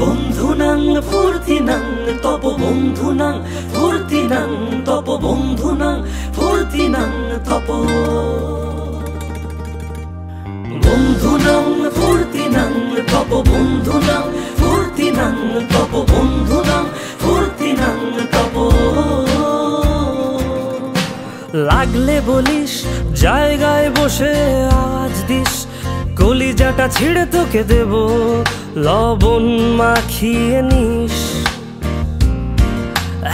বন্ধুনাং ফুর্তিনাং তপ বন্ধুনাং ফুর্তিনাং তপ বন্ধুনাং ফুর্তিনাং তপ বন্ধুনাং ফুর্তিনাং তপ বন্ধুনাং ফুর্তিনাং তপ বন্ধুনাং ফুর্তিনাং তপ লাগলে বলিস জায়গায় বসে আওয়াজ দিস কলিজাটা ছিঁড়ে তোকে দেব লবণ মাখিয়ে নিস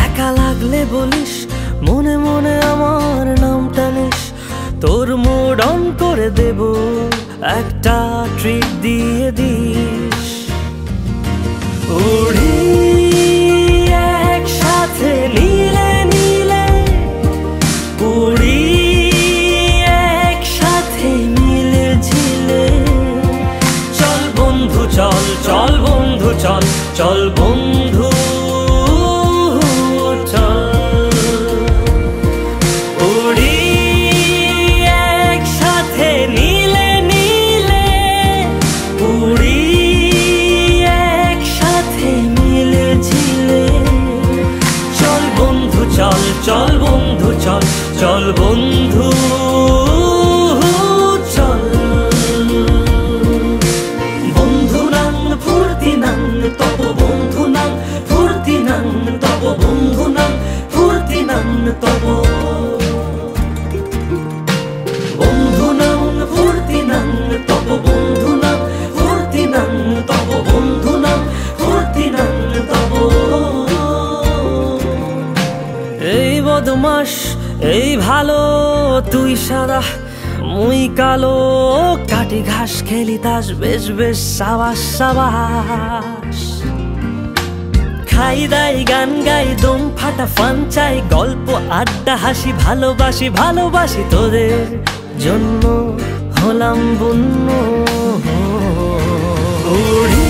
একা লাগলে বলিস মনে মনে আমার নামটা নিস তোর মুড অন করে দেব একটা ট্রিট দিয়ে দিস উড়ি একসাথে নীলে নীলে উড়ি একসাথে মিলে ঝিলে চল বন্ধু চল চল বন্ধু চল চল বন্ধু চল উড়ি একসাথে নীলে নীলে উড়ি একসাথে মিলে ঝিলে চল বন্ধু চল চল বন্ধু চল চল বন্ধু চল বন্ধুনাং ফুর্তিনাং তপ বন্ধুনাং ফুর্তিনাং তপ বন্ধুনাং ফুর্তিনাং তপ বন্ধুনাং ফুর্তিনাং তপ বন্ধুনাং ফুর্তিনাং তপ বন্ধুনাং ফুর্তিনাং তপ এই বদমাস এই ভালো তুই সাদা মুই কালো কাটি ঘাস খেলি তাস বেশ বেশ সাবাস সাবাস খাই দাই গান গাই দম ফাটা ফান চাই গল্প আড্ডা হাসি ভালোবাসি ভালোবাসি তোদের জন্য হলাম বন্য উড়ি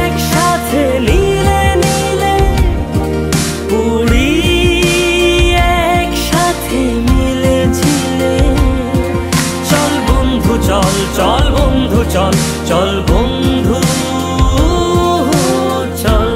একসাথে নীলে নীলে উড়ি একসাথে মিলে ঝিলে চল বন্ধু চল চল বন্ধু চল চল বন্ধু চল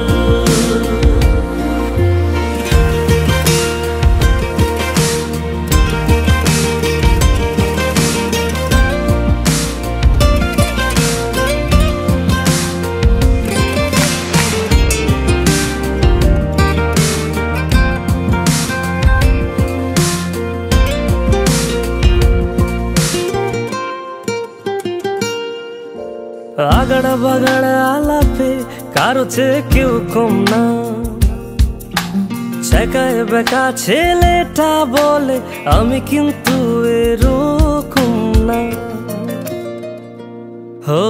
আগাড়া বাগাড়া আলাপে কারো চেয়ে কেউ কম না ছেকায় বেকা ছেলেটা বলে আমি কিন্তু এরকম না হো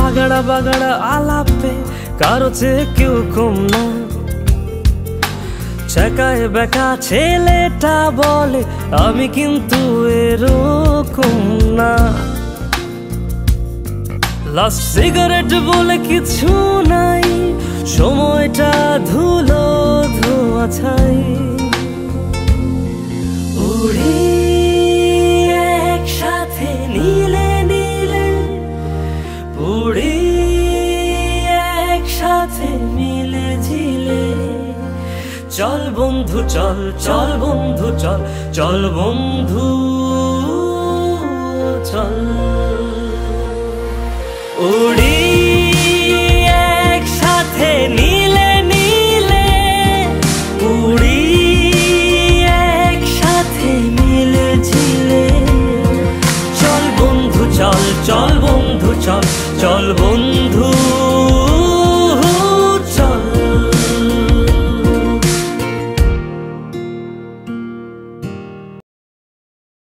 আগাড়া বাগাড়া আলাপে কারো চেয়ে কেউ কম না ছেকায় বেকা ছেলেটা বলে আমি কিন্তু এরকম না লাস্ট সিগারেট বলে কিছু নাই সময়টা ধুলো ধোয়া ছাই উড়ি একসাথে নীলে নীলে উড়ি একসাথে মিলে ঝিলে চল বন্ধু চল চল বন্ধু চল চল বন্ধু চল উড়ি একসাথে নীলে নীলে উড়ি একসাথে মিলে ঝিলে চল বন্ধু চল চল বন্ধু চল চল বন্ধু